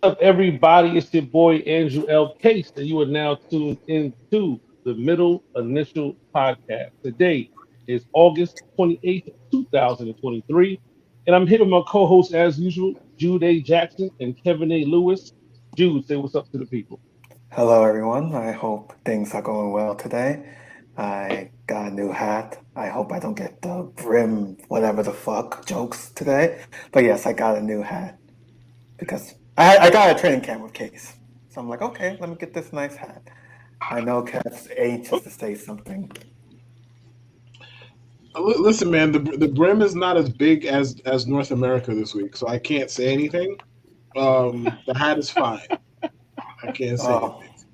Up, everybody? It's your boy Andrew L. Case, and you are now tuned into the Middle Initial Podcast. Today is August 28th, 2023, and I'm here with my co-host as usual, Jude A. Jackson and Kevin A. Lewis. Jude, say what's up to the people. Hello, everyone. I hope things are going well today. I got a new hat. I hope I don't get the brim, whatever the fuck jokes today. But yes, I got a new hat because I got a training camp with Case. So I'm like, okay, let me get this nice hat. I know Kev's anxious to say something. Listen, man, the brim is not as big as North America this week, so I can't say anything. The hat is fine. I can't say Oh, anything.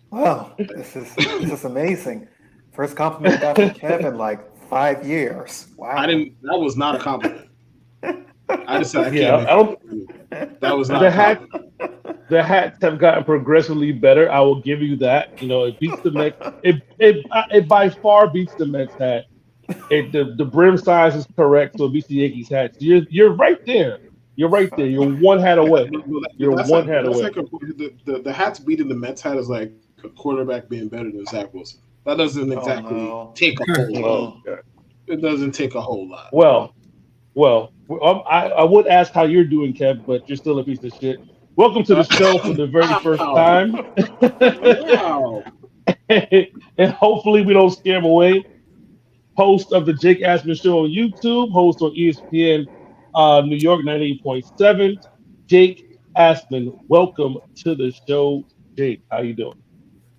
well, this is amazing. First compliment I got from Kev in like 5 years. I Wow. didn't. That was not a compliment. I just said I Yeah, can't make I don't. it. That was not The a hat, compliment. the hats have gotten progressively better. I will give you that. It beats the Mets. It by far beats the Mets hat. The brim size is correct, so it beats the Yankees hat. So you're right there. You're right there. You're one hat away. You're one hat That's away. like the hat's beating the Mets hat is like a quarterback being better than Zach Wilson. That doesn't Oh exactly no. take a whole lot. Oh, Oh. God. It doesn't take a whole lot. Well. I would ask how you're doing, Kev, but you're still a piece of shit. Welcome to the show for the very first Wow, time, wow. and hopefully we don't scare him away. Host of the Jake Asman Show on YouTube, host on ESPN New York 98.7. Jake Asman, welcome to the show, Jake. How you doing?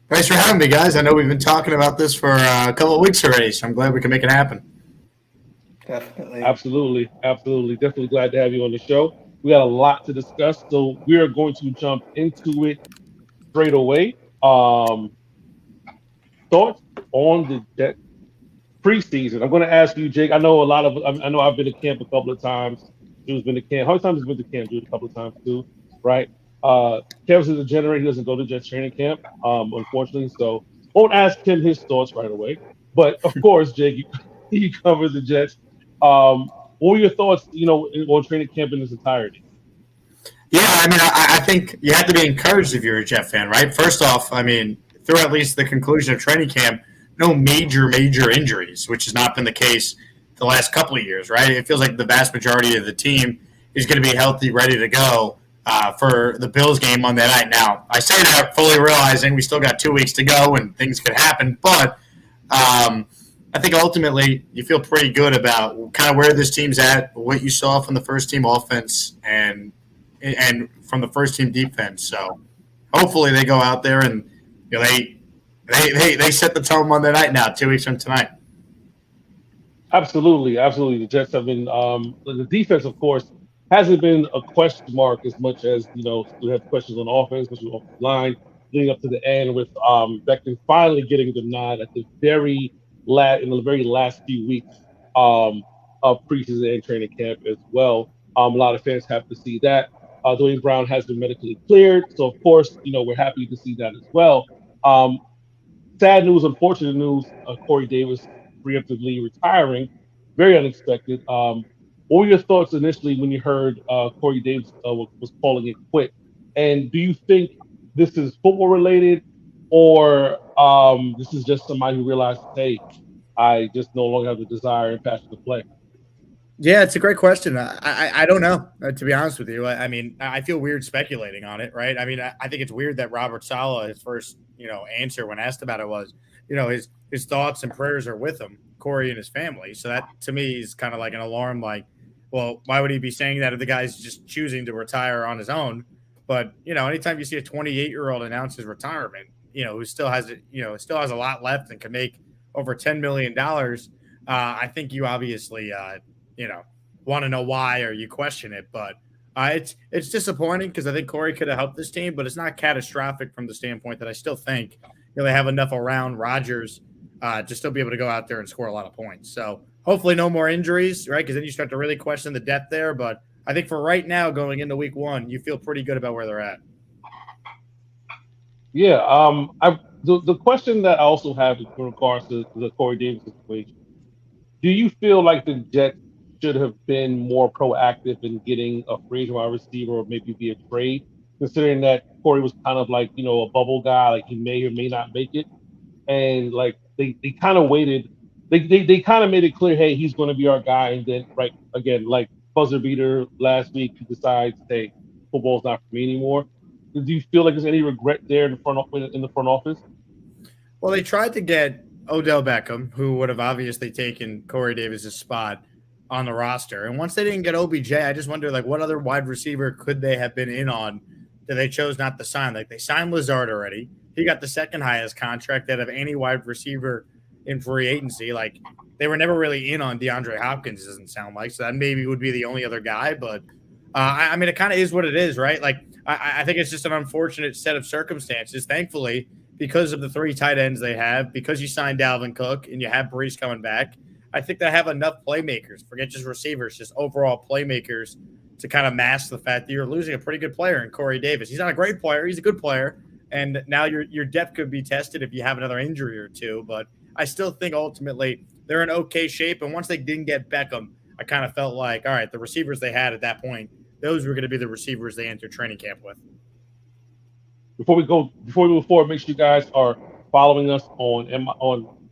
Thanks for having me, guys. I know we've been talking about this for a couple of weeks already, so I'm glad we can make it happen. Definitely. Absolutely. Definitely glad to have you on the show. We got a lot to discuss, so we are going to jump into it straight away. Thoughts on the preseason? I'm going to ask you, Jake. I know a lot of. I know I've been to camp a couple of times. Drew's been to camp. How many times has been to camp? Drew a couple of times too, right? Kev's is a generator. He doesn't go to Jets training camp, unfortunately. So won't ask him his thoughts right away. But of course, Jake, you cover the Jets. What were your thoughts? On training camp in its entirety? Yeah, I think you have to be encouraged if you're a Jet fan, right? First off, through at least the conclusion of training camp, no major injuries, which has not been the case the last couple of years, right? It feels like the vast majority of the team is going to be healthy, ready to go for the Bills game Monday night. Now, I say that fully realizing we still got 2 weeks to go and things could happen, but I think ultimately you feel pretty good about kind of where this team's at, what you saw from the first team offense, and from the first team defense. So hopefully they go out there and they set the tone Monday night now, 2 weeks from tonight. Absolutely. The Jets have been the defense, of course, hasn't been a question mark as much as we have questions on offense, especially off the line, leading up to the end with Becton finally getting the nod at the very last few weeks of preseason and training camp as well. A lot of fans have to see that. Dwayne Brown has been medically cleared, so of course, we're happy to see that as well. Um, Sad news, unfortunate news. Corey Davis preemptively retiring, very unexpected. What were your thoughts initially when you heard Corey Davis was calling it quit? And do you think this is football related, or this is just somebody who realized, hey, I just no longer have the desire and passion to play? Yeah, it's a great question. I don't know, to be honest with you. I feel weird speculating on it, right? I think it's weird that Robert Saleh, his first, answer when asked about it was, his thoughts and prayers are with him, Corey and his family. So that to me is kind of like an alarm. Like, well, why would he be saying that if the guy's just choosing to retire on his own? But anytime you see a 28-year-old announce his retirement, who still has a lot left and can make over $10 million, I think you obviously you know, want to know why or you question it. But it's disappointing because I think Corey could have helped this team, but it's not catastrophic from the standpoint that I still think they have enough around Rodgers to still be able to go out there and score a lot of points. So hopefully no more injuries, right? Because then you start to really question the depth there. But I think for right now, going into week one, you feel pretty good about where they're at. Yeah. The question that I also have in regards to the Corey Davis situation. Do you feel like the Jets should have been more proactive in getting a free agent wide receiver or maybe via trade? considering that Corey was kind of like a bubble guy, like he may or may not make it, and like they kind of waited. They kind of made it clear, hey, he's going to be our guy, and then right again, like buzzer beater last week, he decides, hey, football's not for me anymore. Do you feel like there's any regret there in the front office? Well, they tried to get Odell Beckham, who would have obviously taken Corey Davis's spot on the roster. And once they didn't get OBJ, I just wonder, like, what other wide receiver could they have been in on that they chose not to sign? Like, they signed Lazard already. He got the second highest contract out of any wide receiver in free agency. Like, they were never really in on DeAndre Hopkins, doesn't sound like. So that maybe would be the only other guy. But, I mean, it kind of is what it is, right? Like, I think it's just an unfortunate set of circumstances. Thankfully, because of the three tight ends they have, because you signed Dalvin Cook and you have Brees coming back, I think they have enough playmakers, forget just receivers, just overall playmakers to kind of mask the fact that you're losing a pretty good player in Corey Davis. He's not a great player. He's a good player. And now your depth could be tested if you have another injury or two. But I still think ultimately they're in okay shape. And once they didn't get Beckham, I kind of felt like, all right, the receivers they had at that point, those were going to be the receivers they entered training camp with. Before we move forward, make sure you guys are following us on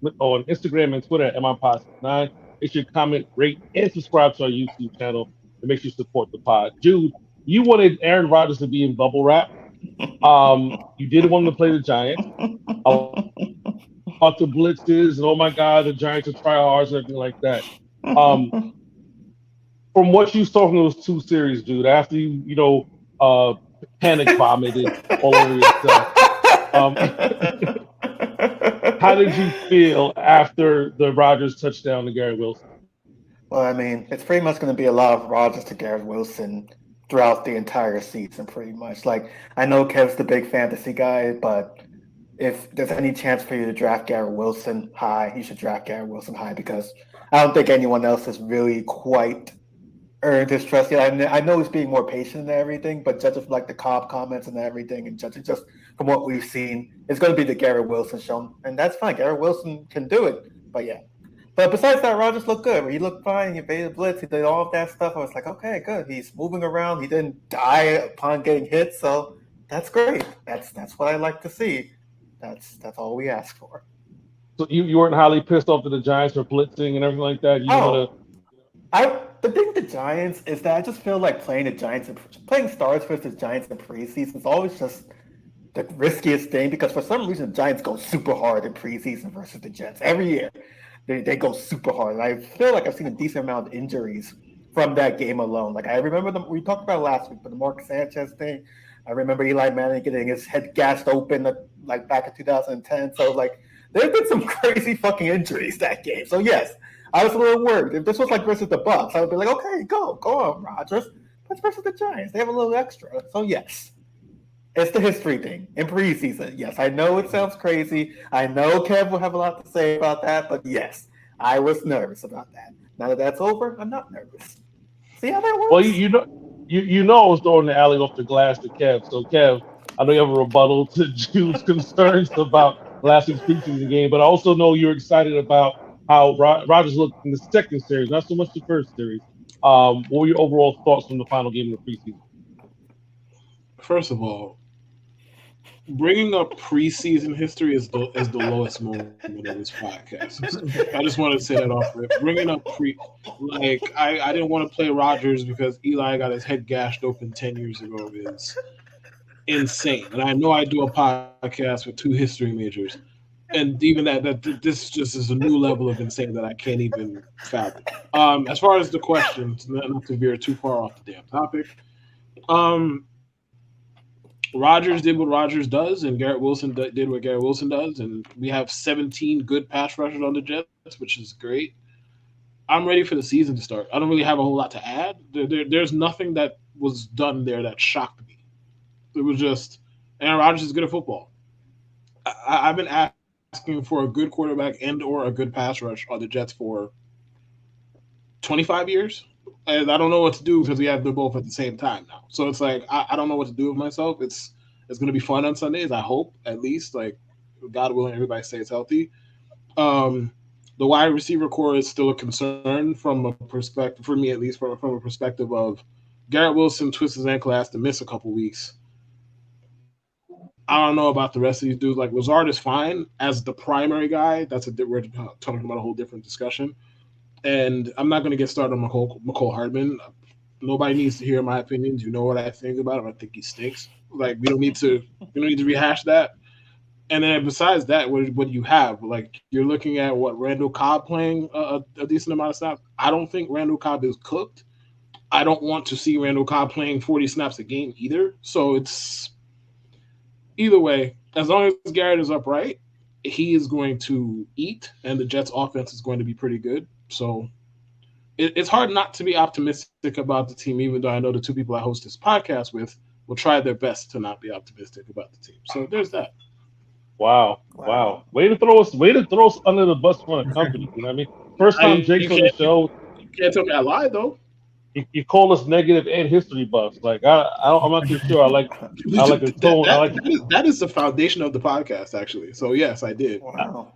Instagram and Twitter at MIPod9. Make sure you comment, rate, and subscribe to our YouTube channel, and make sure you support the pod. Jude, you wanted Aaron Rodgers to be in bubble wrap. You did want him to play the Giants. About the blitzes and oh my God, the Giants are tryhards and everything like that. From what you saw from those two series, Jude, after you panic vomited all over yourself. How did you feel after the Rodgers touchdown to Garrett Wilson? Well, I mean, it's pretty much going to be a lot of Rodgers to Garrett Wilson throughout the entire season, pretty much. Like, I know Kev's the big fantasy guy, but if there's any chance for you to draft Garrett Wilson high, you should draft Garrett Wilson high because I don't think anyone else has really quite earned his trust yet. I know he's being more patient and everything, but judging from like the Cobb comments and everything, and judging just from what we've seen, it's going to be the Garrett Wilson show, and that's fine. Garrett Wilson can do it, but yeah. But besides that, Rodgers looked good. He looked fine. He evaded the blitz. He did all of that stuff. I was like, okay, good. He's moving around. He didn't die upon getting hit, so that's great. That's what I like to see. That's all we ask for. So you weren't highly pissed off to the Giants for blitzing and everything like that? The thing with the Giants is that I just feel like playing stars versus Giants in preseason is always just the riskiest thing because for some reason the Giants go super hard in preseason versus the Jets. Every year they go super hard. And I feel like I've seen a decent amount of injuries from that game alone. Like I remember we talked about last week, but the Mark Sanchez thing. I remember Eli Manning getting his head gassed open like back in 2010. So like there's been some crazy fucking injuries that game. So yes. I was a little worried. If this was like versus the Bucks, I would be like, okay, go on, Rodgers. But it's versus the Giants. They have a little extra. So yes, it's the history thing in preseason. Yes, I know it sounds crazy. I know Kev will have a lot to say about that. But yes, I was nervous about that. Now that that's over, I'm not nervous. See how that works? Well, you know I was throwing the alley off the glass to Kev. So Kev, I know you have a rebuttal to Jude's concerns about last week's preseason game, but I also know you're excited about how Rodgers looked in the second series, not so much the first series. What were your overall thoughts from the final game of the preseason? First of all, bringing up preseason history is the lowest moment of this podcast. I just want to say that off rip. Bringing up I didn't want to play Rodgers because Eli got his head gashed open 10 years ago is insane. And I know I do a podcast with two history majors. And even that this just is a new level of insane that I can't even fathom. As far as the questions, not to veer too far off the damn topic, Rodgers did what Rodgers does, and Garrett Wilson did what Garrett Wilson does, and we have 17 good pass rushers on the Jets, which is great. I'm ready for the season to start. I don't really have a whole lot to add. There's nothing that was done there that shocked me. It was just Aaron Rodgers is good at football. I've been asking for a good quarterback and or a good pass rush on the Jets for 25 years. And I don't know what to do because we have them both at the same time now. So it's like I don't know what to do with myself. It's going to be fun on Sundays, I hope, at least. Like, God willing, everybody stays healthy. The wide receiver core is still a concern from a perspective, for me at least, from a perspective of Garrett Wilson twists his ankle, has to miss a couple weeks. I don't know about the rest of these dudes. Like Lazard is fine as the primary guy. We're talking about a whole different discussion. And I'm not going to get started on McCole Hardman. Nobody needs to hear my opinions. You know what I think about him. I think he stinks. Like we don't need to rehash that. And then besides that, what do you have? Like you're looking at what Randall Cobb playing a decent amount of snaps. I don't think Randall Cobb is cooked. I don't want to see Randall Cobb playing 40 snaps a game either. So it's either way. As long as Garrett is upright, he is going to eat, and the Jets' offense is going to be pretty good. So it's hard not to be optimistic about the team, even though I know the two people I host this podcast with will try their best to not be optimistic about the team. So there's that. Wow. Way to throw us under the bus for a company. You know what I mean? First time Jake's on the show. You can't tell me I lied though. You call us negative and history buffs. Like I'm not too sure. I like the tone. That is the foundation of the podcast, actually. So yes, I did. Wow.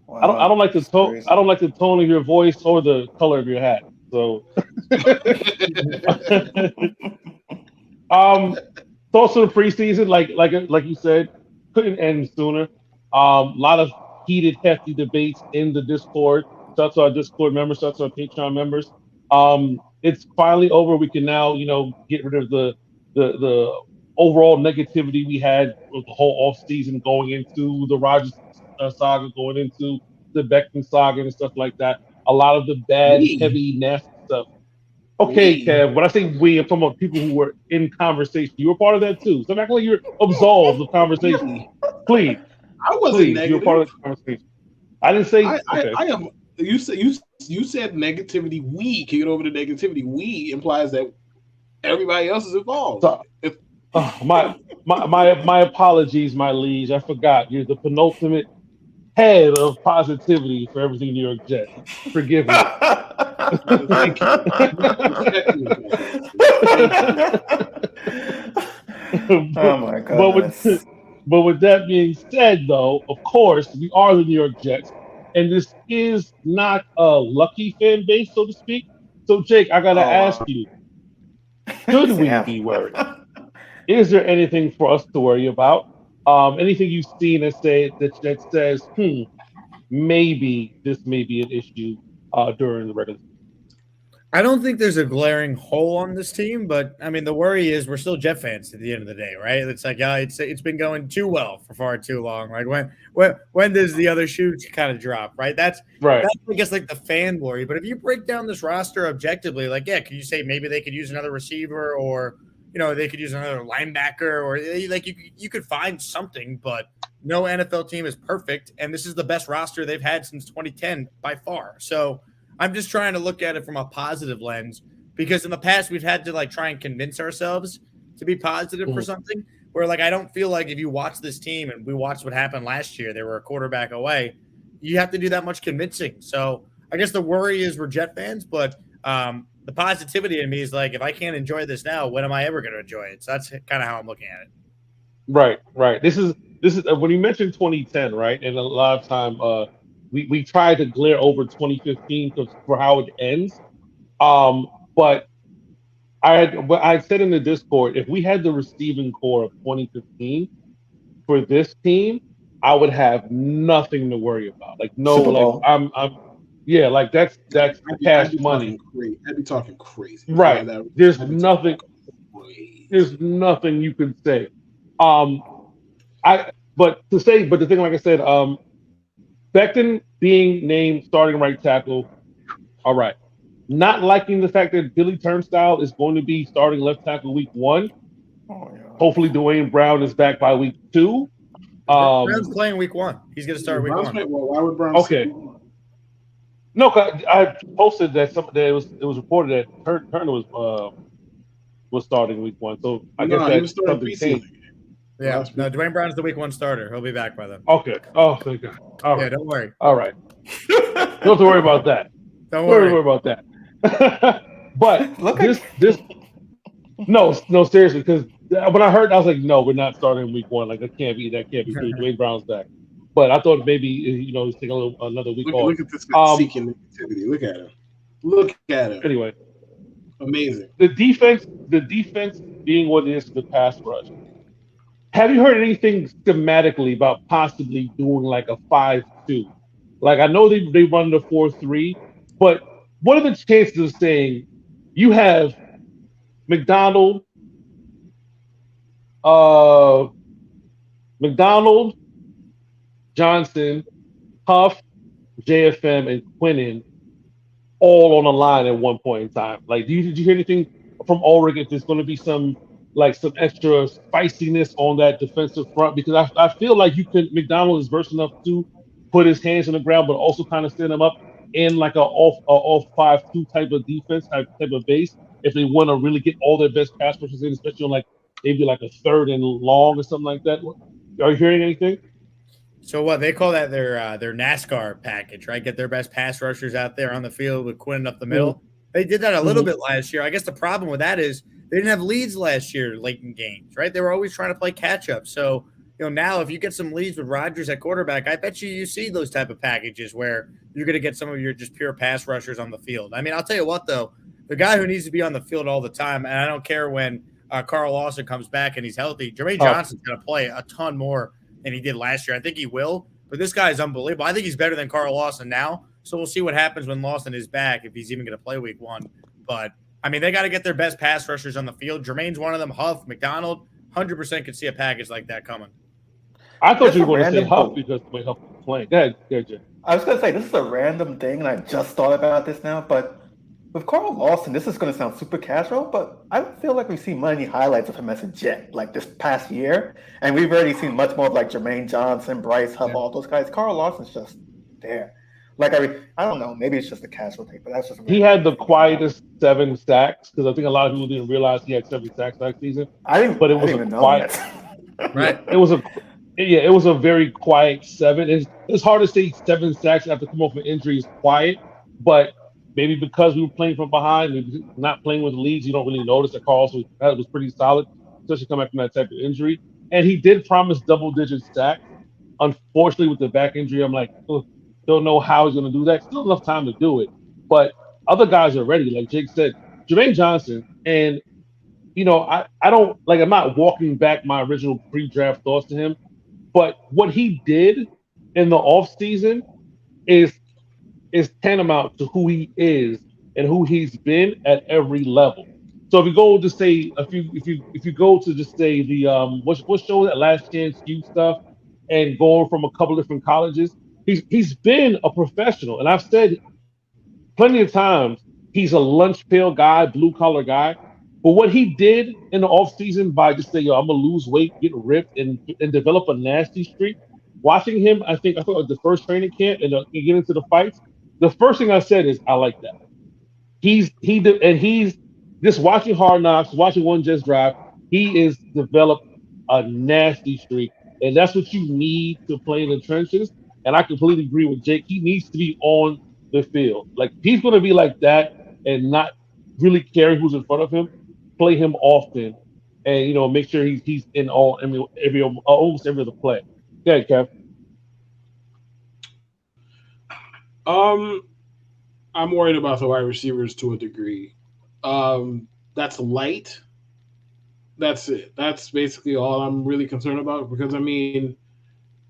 I don't like the tone. Crazy. I don't like the tone of your voice or the color of your hat. So, thoughts on the preseason, like you said, couldn't end sooner. A lot of heated, hefty debates in the Discord. Shout out to our Discord members. Shout out to our Patreon members. It's finally over. We can now, get rid of the overall negativity we had with the whole off season going into the Rodgers saga, going into the Beckham saga and stuff like that. A lot of the bad, heavy, nasty stuff. Okay, Kev, when I say we, I'm talking about people who were in conversation. You were part of that too. So I'm not like you're absolved of conversation. Please. I wasn't negative. You were part of the conversation. I didn't say I am. You said negativity. We can get over the negativity. We implies that everybody else is involved. So, my apologies, my liege. I forgot. You're the penultimate head of positivity for everything New York Jets. Forgive me. Thank you. Oh my goodness. But with that being said, though, of course, we are the New York Jets, and this is not a lucky fan base, so to speak. So, Jake, I gotta ask you: should we be worried? Is there anything for us to worry about? Anything you've seen that says, maybe this may be an issue during the regular season? I don't think there's a glaring hole on this team, but I mean, the worry is we're still Jet fans at the end of the day, right? It's like, it's been going too well for far too long. Like when does the other shoe kind of drop, right? That's right. That's, I guess, like the fan worry. But if you break down this roster objectively, like, yeah, can you say maybe they could use another receiver, or they could use another linebacker, or like you could find something, but no NFL team is perfect, and this is the best roster they've had since 2010 by far. So I'm just trying to look at it from a positive lens, because in the past we've had to like try and convince ourselves to be positive for something, where like I don't feel like if you watch this team and we watched what happened last year, they were a quarterback away, you have to do that much convincing. So I guess the worry is we're Jet fans, but the positivity in me is like, if I can't enjoy this now, when am I ever going to enjoy it? So that's kind of how I'm looking at it. Right. This is when you mentioned 2010, right? And a lot of time, we try to glare over 2015 for how it ends. But I said in the Discord, if we had the receiving core of 2015 for this team, I would have nothing to worry about. Like that's cash money. I'd be talking crazy. Right. There's nothing you can say. But the thing, like I said, Becton being named starting right tackle, all right. Not liking the fact that Billy Turnstile is going to be starting left tackle week 1. Oh, yeah. Hopefully Dwayne Brown is back by week 2. Brown's playing week 1. He's going to start week 1. Why would Brown? Okay. No, I posted that it was reported that Turner was starting week 1. So I guess that's something changed. Yeah, no, Dwayne Brown's the week 1 starter. He'll be back by then. Okay. Oh, thank God. All right. Yeah, don't worry. All right. Don't have to worry about that. Don't worry about that. But no, seriously, because when I heard, I was like, no, we're not starting week 1. Like that can't be true. Dwayne Brown's back. But I thought maybe he's taking another week off. Look at this guy seeking negativity. Look at him. Anyway, amazing. The defense being what it is, the pass rush. Have you heard anything schematically about possibly doing like a 5-2? Like I know they run the 4-3, but what are the chances of saying you have McDonald, uh, McDonald, Johnson, Huff, JFM, and Quinnen all on the line at one point in time? Like, did you hear anything from Ulrich if there's going to be some extra spiciness on that defensive front? Because I feel like you can McDonald is versatile enough to put his hands on the ground, but also kind of stand him up in like a off 5-2 type of defense type of base if they want to really get all their best pass rushers in, especially on like maybe like a third and long or something like that. Are you hearing anything? So what they call that their NASCAR package, right? Get their best pass rushers out there on the field with Quinn up the middle. They did that a little bit last year. I guess the problem with that is they didn't have leads last year late in games, right? They were always trying to play catch up. So now if you get some leads with Rodgers at quarterback, I bet you see those type of packages where you're going to get some of your just pure pass rushers on the field. I mean, I'll tell you what though, the guy who needs to be on the field all the time, and I don't care when Carl Lawson comes back and he's healthy, Jermaine Johnson's going to play a ton more than he did last year. I think he will, but this guy is unbelievable. I think he's better than Carl Lawson now. So we'll see what happens when Lawson is back, if he's even going to play week 1. But, I mean, they got to get their best pass rushers on the field. Jermaine's one of them. Huff, McDonald, 100% could see a package like that coming. I thought you were going to say Huff because the way Huff was playing. Go ahead, Jay. I was going to say, this is a random thing, and I just thought about this now, but with Carl Lawson, this is going to sound super casual, but I don't feel like we've seen many highlights of him as a Jet like this past year. And we've already seen much more of like Jermaine Johnson, Bryce Huff, all those guys. Carl Lawson's just there. Like, I don't know, maybe it's just a casual take, but that's just he had the quietest 7 sacks because I think a lot of people didn't realize he had 7 sacks last season. It was a quiet. Right. It was a very quiet 7. It's hard to say 7 sacks after coming off an injury is quiet, but maybe because we were playing from behind, maybe not playing with the leads, you don't really notice that Carl was pretty solid, especially coming back from that type of injury. And he did promise double-digit sacks. Unfortunately, with the back injury, I'm like, don't know how he's going to do that. Still enough time to do it. But other guys are ready. Like Jake said, Jermaine Johnson, and, I don't, like, I'm not walking back my original pre-draft thoughts to him, but what he did in the offseason is tantamount to who he is and who he's been at every level. So if you go to say if you go to just say the what show that Last Chance U stuff and going from a couple different colleges, he's been a professional, and I've said plenty of times he's a lunch pail guy, blue collar guy. But what he did in the offseason by just saying, I'm gonna lose weight, get ripped, and develop a nasty streak. Watching him, I thought the first training camp and get into the fights. The first thing I said is, I like that. He's just watching Hard Knocks, watching One Just Drive. He is developed a nasty streak, and that's what you need to play in the trenches. And I completely agree with Jake. He needs to be on the field. Like, he's going to be like that and not really caring who's in front of him. Play him often, and make sure he's in almost every other play. Go ahead, Kev. I'm worried about the wide receivers to a degree. That's light. That's it. That's basically all I'm really concerned about, because I mean,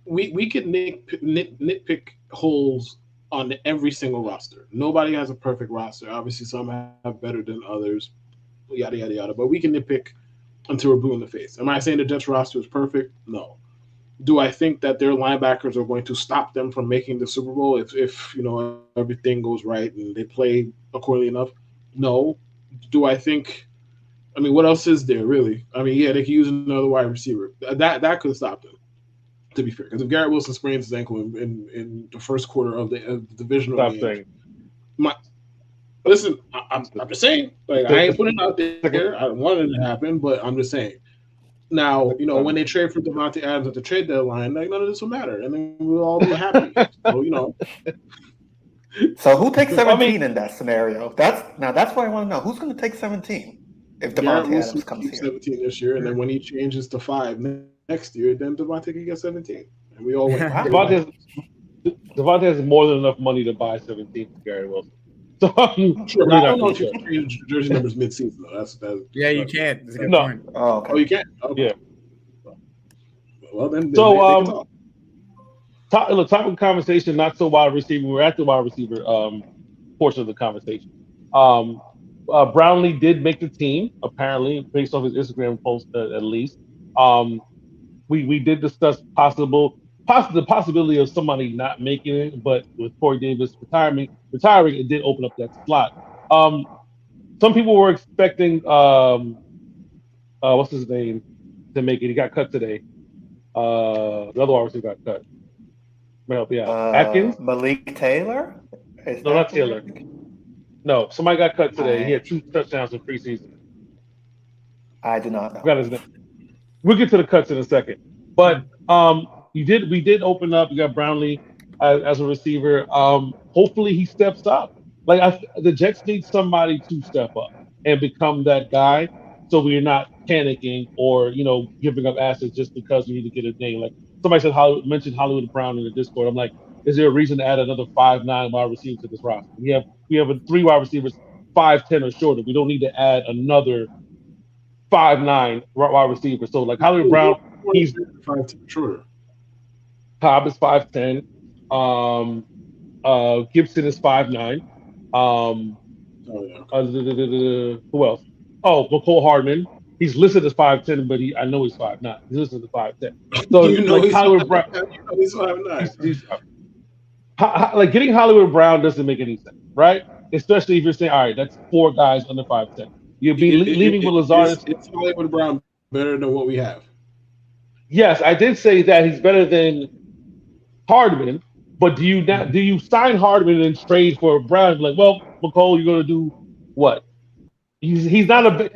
we could nitpick holes on every single roster. Nobody has a perfect roster. Obviously, some have better than others. Yada yada yada. But we can nitpick until we're blue in the face. Am I saying the Jets roster is perfect? No. Do I think that their linebackers are going to stop them from making the Super Bowl if everything goes right and they play accordingly enough? No. Do I think? I mean, what else is there really? I mean, yeah, they could use another wide receiver. That could stop them. To be fair, because if Garrett Wilson sprains his ankle in the first quarter of the divisional game, listen, I'm just saying. Like, I ain't putting it out there. I wanted it to happen, but I'm just saying. Now, when they trade for Devontae Adams at the trade deadline, like, none of this will matter, and then we'll all be happy. So, So who takes 17 in that scenario? That's what I want to know. Who's going to take 17 if Devontae Adams comes here? 17 this year, and then when he changes to 5 next year, then Devontae can get 17, and we all win. Devontae has more than enough money to buy 17 for Gary Wilson. So sure, I don't know if you can change jersey numbers mid-season though. That's yeah, you can't. That's a good no. point. Oh, okay. Oh, you can't. Okay. Yeah. Well, then So, they can talk. topic of conversation, not so wide receiver. We're at the wide receiver portion of the conversation. Um, Brownlee did make the team, apparently, based off his Instagram post at least. Um, we did discuss the possibility of somebody not making it, but with Corey Davis retiring, it did open up that slot. Some people were expecting what's his name to make it. He got cut today. The other wide receiver got cut. Help me out. Atkins? Malik Taylor? Is No, that not Taylor. No, somebody got cut today. He had 2 touchdowns in preseason. I do not know. Forgot his name. We'll get to the cuts in a second. But we did open up. You got Brownlee as a receiver. Hopefully he steps up. Like the Jets need somebody to step up and become that guy, so we're not panicking or giving up assets just because we need to get a name. Like somebody said, mentioned Hollywood Brown in the Discord. I'm like, is there a reason to add another 5'9" wide receiver to this roster? We have 3 wide receivers 5'10" or shorter. We don't need to add another 5'9" wide receiver. So like Hollywood Brown, he's 5'10" shorter. Cobb is 5'10". Gibson is 5'9". Who else? Oh, McCole Hardman. He's listed as 5'10", but I know he's 5'9". He's listed as 5'10". So like Hollywood Brown, he's 5'9". Like getting Hollywood Brown doesn't make any sense, right? Especially if you're saying, all right, that's 4 guys under 5'10". You'd be leaving with Lazard. It's Hollywood Brown better than what we have. Yes, I did say that he's better than Hardman, but do you sign Hardman and trade for Brown? Like, well, McCole, you're gonna do what? He's not a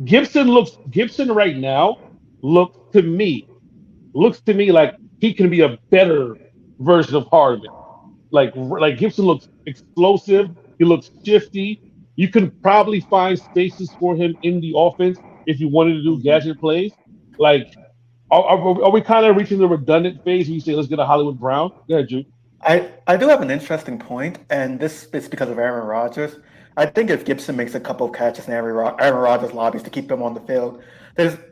Gibson right now looks to me like he can be a better version of Hardman. Like Gibson looks explosive. He looks shifty. You can probably find spaces for him in the offense if you wanted to do gadget plays. Like, are we kind of reaching the redundant phase where you say, let's get a Hollywood Brown? Go ahead, Jude. I do have an interesting point, and this is because of Aaron Rodgers. I think if Gibson makes a couple of catches and Aaron Rodgers lobbies to keep him on the field,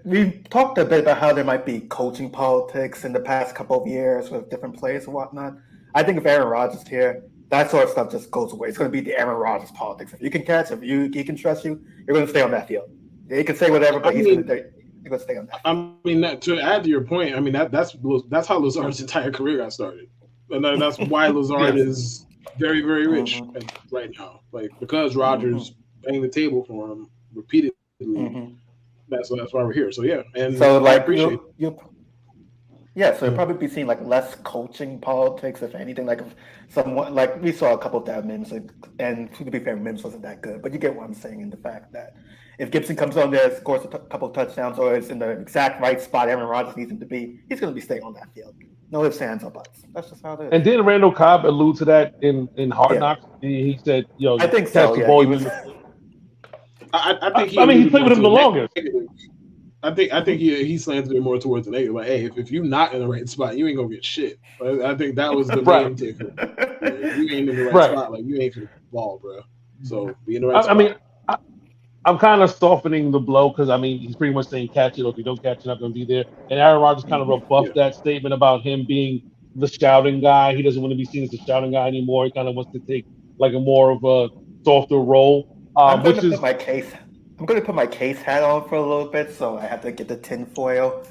we've talked a bit about how there might be coaching politics in the past couple of years with different players and whatnot. I think if Aaron Rodgers is here, that sort of stuff just goes away. It's going to be the Aaron Rodgers politics. If you can catch, if he can trust you, you're going to stay on that field. He can say whatever, but he's going to stay on that field. I mean, to add to your point, I mean that's how Lazard's entire career got started, and that's why Lazard is very, very rich right now. Like because Rodgers banged the table for him repeatedly. That's why we're here. So yeah, and so like I appreciate. So you'll probably be seeing like less coaching politics, if anything. Like if someone like we saw a couple of that Mims, and to be fair, Mims wasn't that good. But you get what I'm saying in the fact that if Gibson comes on there, scores a couple of touchdowns, or is in the exact right spot Aaron Rodgers needs him to be, he's going to be staying on that field. No ifs, ands, or buts. That's just how it is. And didn't Randall Cobb allude to that in Hard Knocks? He said, I think so. The ball. I think he played with him the longest. I think he slants a bit more towards the negative. Like, hey, if you're not in the right spot, you ain't gonna get shit. But I think that was the main takeaway. Like, if you ain't in the right spot, like you ain't gonna get the ball, bro. So be in the right spot. I mean, I'm kind of softening the blow because I mean he's pretty much saying catch it, or if you don't catch it, not gonna be there. And Aaron Rodgers kind of rebuffed that statement about him being the shouting guy. He doesn't want to be seen as the shouting guy anymore. He kind of wants to take like a more of a softer role. I'm going to put my case hat on for a little bit, so I have to get the tinfoil.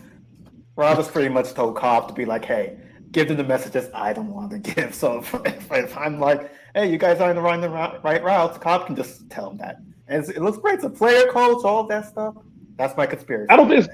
Rodgers pretty much told Cobb to be like, hey, give them the messages I don't want to give. So if I'm like, hey, you guys aren't running the right routes, Cobb can just tell them that. And it looks great. It's a player coach, all of that stuff. That's my conspiracy. I don't think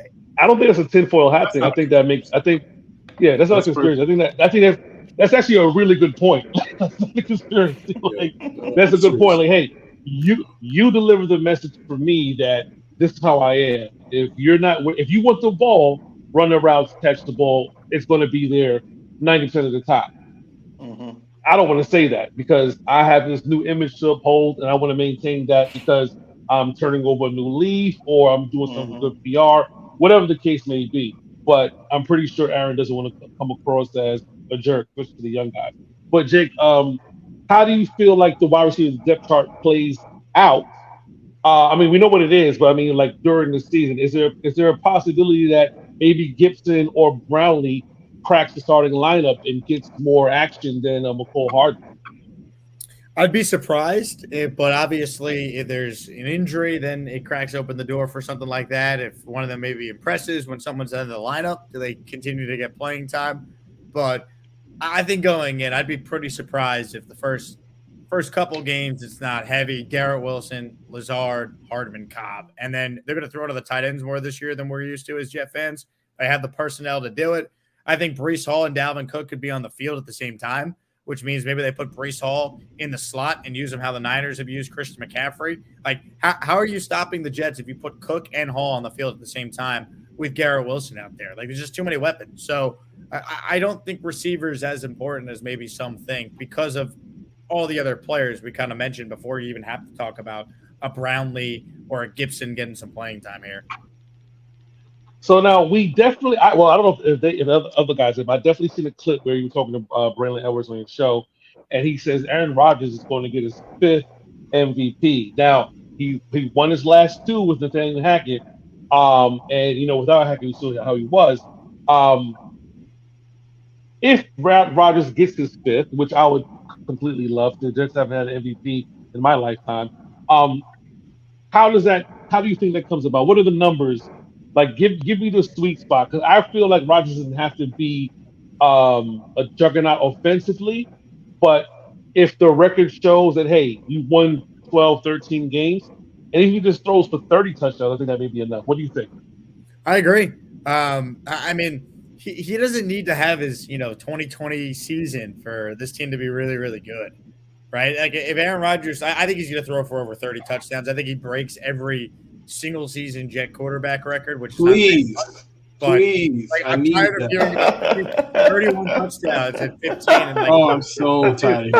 it's a tinfoil hat thing. That's not a conspiracy. I think that's actually a really good point. That's not a conspiracy. Like that's a good point. Like, hey, you deliver the message for me that this is how I am. If you want the ball, run the routes, catch the ball, it's going to be there 90% of the time. I don't want to say that because I have this new image to uphold, and I want to maintain that because I'm turning over a new leaf or I'm doing some good PR, whatever the case may be. But I'm pretty sure Aaron doesn't want to come across as a jerk, especially to the young guys. But Jake, how do you feel like the wide receiver depth chart plays out? I mean, we know what it is, but I mean, like during the season, is there a possibility that maybe Gibson or Brownlee cracks the starting lineup and gets more action than McCole Hardman. I'd be surprised, but obviously, if there's an injury, then it cracks open the door for something like that. If one of them maybe impresses when someone's in the lineup, do they continue to get playing time? But I think going in, I'd be pretty surprised if the first couple games it's not heavy. Garrett Wilson, Lazard, Hardman, Cobb, and then they're going to throw to the tight ends more this year than we're used to as Jet fans. They have the personnel to do it. I think Breece Hall and Dalvin Cook could be on the field at the same time, which means maybe they put Breece Hall in the slot and use him how the Niners have used Christian McCaffrey. Like, how are you stopping the Jets if you put Cook and Hall on the field at the same time with Garrett Wilson out there? Like, there's just too many weapons. So I don't think receivers as important as maybe some think because of all the other players we kind of mentioned before you even have to talk about a Brownlee or a Gibson getting some playing time here. So now we definitely, I don't know if other guys have. I definitely seen a clip where you were talking to Braylon Edwards on your show, and he says Aaron Rodgers is going to get his 5th MVP. Now he won his last 2 with Nathaniel Hackett, and without Hackett, we saw how he was. If Rodgers gets his 5th, which I would completely love, the Jets haven't had an MVP in my lifetime. How do you think that comes about? What are the numbers? Like, give me the sweet spot, because I feel like Rodgers doesn't have to be a juggernaut offensively, but if the record shows that, hey, you won 12, 13 games, and if he just throws for 30 touchdowns, I think that may be enough. What do you think? I agree. I mean, he doesn't need to have his 2020 season for this team to be really, really good, right? Like, if Aaron Rodgers, I think he's going to throw for over 30 touchdowns. I think he breaks every single season Jet quarterback record, which please, is please. Like, I'm tired of hearing about 31 touchdowns at 15. And I'm so tired.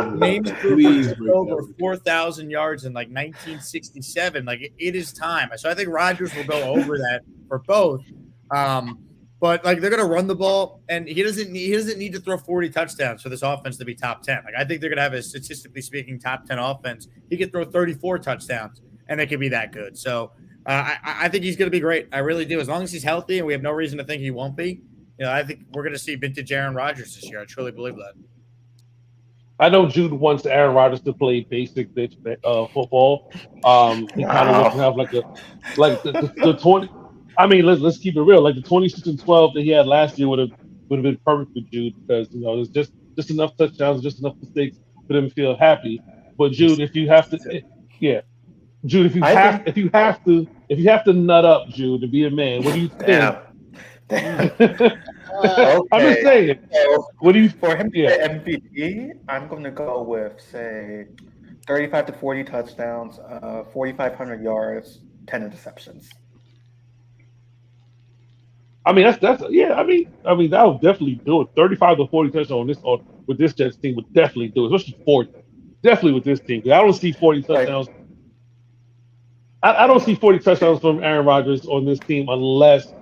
Please, over 4,000 yards in 1967. Like, it is time. So I think Rodgers will go over that for both. But they're going to run the ball, and he doesn't need to throw 40 touchdowns for this offense to be top 10. Like, I think they're going to have a statistically speaking top 10 offense. He could throw 34 touchdowns, and they could be that good. So. I think he's going to be great. I really do. As long as he's healthy, and we have no reason to think he won't be, I think we're going to see vintage Aaron Rodgers this year. I truly believe that. I know Jude wants Aaron Rodgers to play basic bitch football. He kind of wants to have the 20. I mean, let's keep it real. Like the 26-12 that he had last year would have been perfect for Jude, because there's just enough touchdowns, just enough mistakes for them to feel happy. But Jude, if you have to, yeah. Jude, if you have to nut up, Jude, to be a man, what do you think? Okay. I'm just saying. So, what do you for him to get MVP? I'm going to go with, say, 35 to 40 touchdowns, 4,500 yards, 10 interceptions. I mean, that's yeah. I mean that would definitely do it. 35 to 40 touchdowns with this Jets team would definitely do it, especially 40. Definitely with this team. I don't see 40 touchdowns. Right. I don't see 40 touchdowns from Aaron Rodgers on this team unless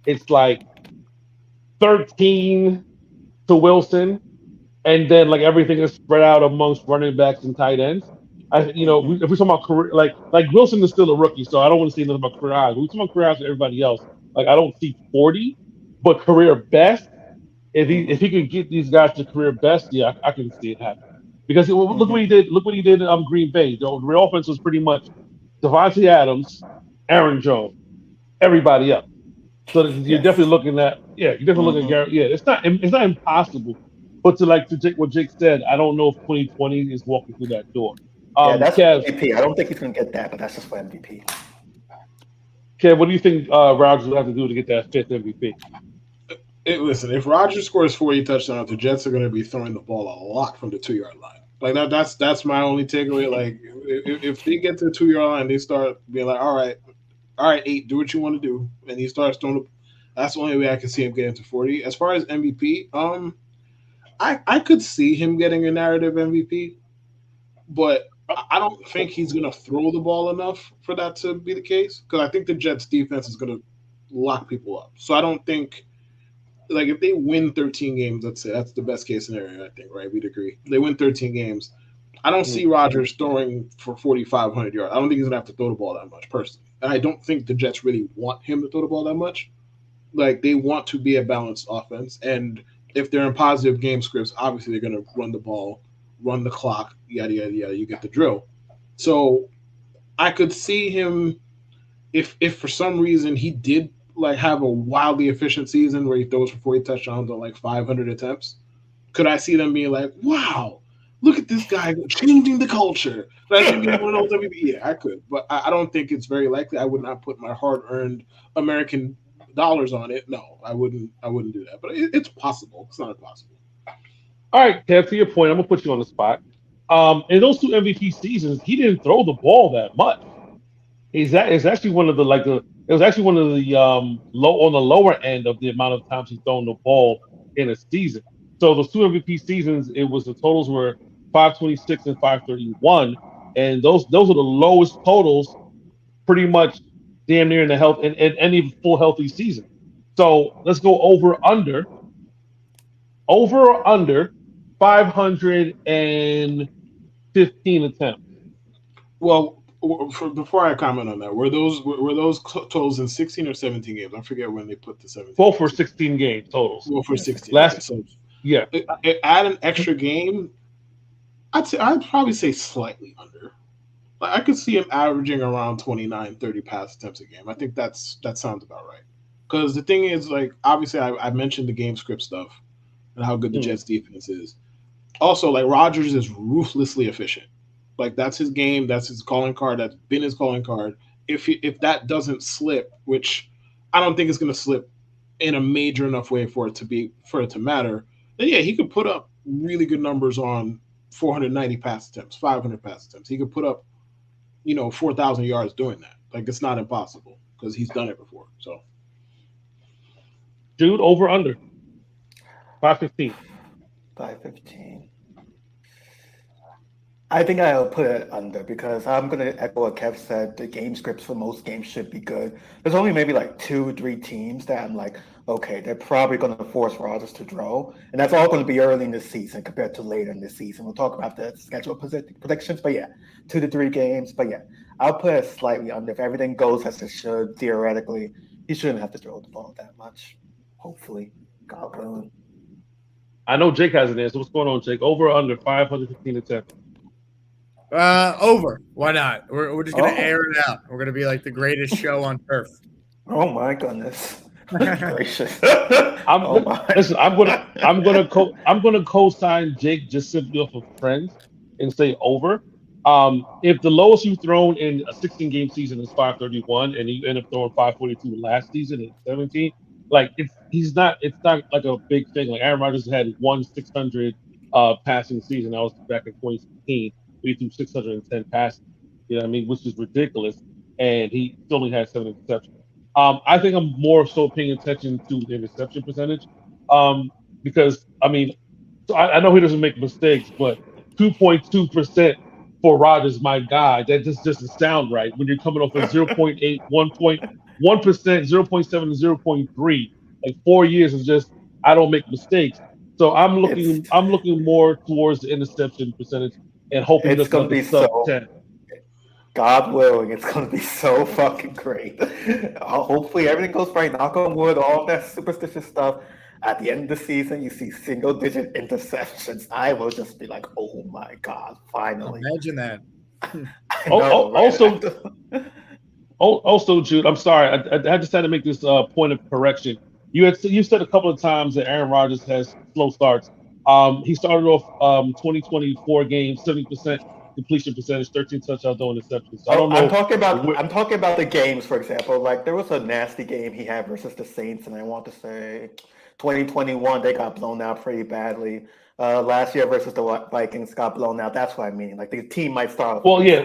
it's like 13 to Wilson, and then everything is spread out amongst running backs and tight ends. If we're talking about career, like Wilson is still a rookie, so I don't want to say nothing about career highs. We're talking about career highs for everybody else. I don't see 40, but career best. If he can get these guys to career best, yeah, I can see it happen. Because look what he did. Look what he did in Green Bay. The offense was pretty much Devontae Adams, Aaron Jones, everybody else. So you're definitely looking at looking at Garrett. Yeah, it's not impossible, but to what Jake said, I don't know if 2020 is walking through that door. That's MVP. I don't think he's going to get that, but that's just for MVP. Kev, what do you think Rodgers will have to do to get that 5th MVP? Listen, if Rodgers scores 40 touchdowns, the Jets are going to be throwing the ball a lot from the 2-yard line. That's my only takeaway. Like, if they get to the 2-yard line, they start being like, all right, 8, do what you want to do, and he starts throwing. That's the only way I can see him getting to 40. As far as MVP, I could see him getting a narrative MVP, but I don't think he's going to throw the ball enough for that to be the case, because I think the Jets defense is going to lock people up. So I don't think, if they win 13 games, let's say that's the best case scenario, I think, right? We'd agree. They win 13 games. I don't see Rodgers throwing for 4,500 yards. I don't think he's going to have to throw the ball that much, personally. And I don't think the Jets really want him to throw the ball that much. Like they want to be a balanced offense, and if they're in positive game scripts, obviously they're going to run the ball, run the clock, yada yada yada. You get the drill. So I could see him if for some reason he did like have a wildly efficient season where he throws for 40 touchdowns on like 500 attempts. Could I see them being like, wow, look at this guy changing the culture? Could I see him being one of those MVP? Yeah, I could, but I don't think it's very likely. I would not put my hard-earned American dollars on it. No, I wouldn't. I wouldn't do that. But it's possible. It's not impossible. All right, Kev, to your point, I'm gonna put you on the spot. In those two MVP seasons, he didn't throw the ball that much. It's actually one of the like the it was actually one of the low on the lower end of the amount of times he's thrown the ball in a season. So those two MVP seasons, it was the totals were 526 and 531, and those are the lowest totals, pretty much damn near in the health in any full healthy season. So let's go over or under 515 attempts. Well, before I comment on that, were those totals in 16 or 17 games? I forget when they put the 17. Both for 16 games totals. Well, for 16. Last, okay, so yeah. Add an extra game. I'd probably say slightly under. Like, I could see him averaging around 29, 30 pass attempts a game. I think that sounds about right. Because the thing is, like, obviously, I mentioned the game script stuff and how good the Jets defense is. Also, like, Rodgers is ruthlessly efficient. Like, that's his game. That's his calling card. That's been his calling card. If that doesn't slip, which I don't think it's going to slip in a major enough way for it to matter, then yeah, he could put up really good numbers on 490 pass attempts, 500 pass attempts. He could put up, 4,000 yards doing that. Like, it's not impossible because he's done it before. So, Jude, over under 515. 515. I think I'll put it under because I'm going to echo what Kev said. The game scripts for most games should be good. There's only maybe like 2-3 teams that I'm like, okay, they're probably going to force Rodgers to throw. And that's all going to be early in the season compared to later in the season. We'll talk about the schedule predictions. But yeah, 2 to 3 games. But yeah, I'll put it slightly under. If everything goes as it should, theoretically, he shouldn't have to throw the ball that much. Hopefully. God willing. I know Jake has an answer. What's going on, Jake? Over or under 515 attempts? Over. Why not? We're just gonna air it out. We're gonna be like the greatest show on earth. Oh my goodness! Gracious. Listen, I'm gonna co-sign Jake just simply off of friends and say over. If the lowest you've thrown in a 16-game season is 531, and you end up throwing 542 last season at 17, like it's not like a big thing. Like Aaron Rodgers had one 600 passing season. That was back in 2016. He threw 610 passes, you know what I mean, which is ridiculous, and he still only had 7 interceptions. I think I'm more so paying attention to the interception percentage, because I know he doesn't make mistakes, but 2.2% for Rodgers, my guy, that just doesn't sound right when you're coming off of 0.8, 1.1%, 0.7, and 0.3. Like 4 years is just I don't make mistakes. So I'm looking more towards the interception percentage. And hoping it's going to be so, 10. God willing, it's going to be so fucking great. Hopefully everything goes right. Knock on wood, all that superstitious stuff. At the end of the season, you see single-digit interceptions. I will just be like, oh my God, finally. Imagine that. Also, Jude, I'm sorry. I just had to make this point of correction. You said a couple of times that Aaron Rodgers has slow starts. He started off 2024 games, 70% completion percentage, 13 touchdowns, no interceptions. So I don't know. I'm talking about the games, for example. Like there was a nasty game he had versus the Saints, and I want to say 2021 they got blown out pretty badly. Last year versus the Vikings got blown out. That's what I mean. Like the team might start. Well, yeah,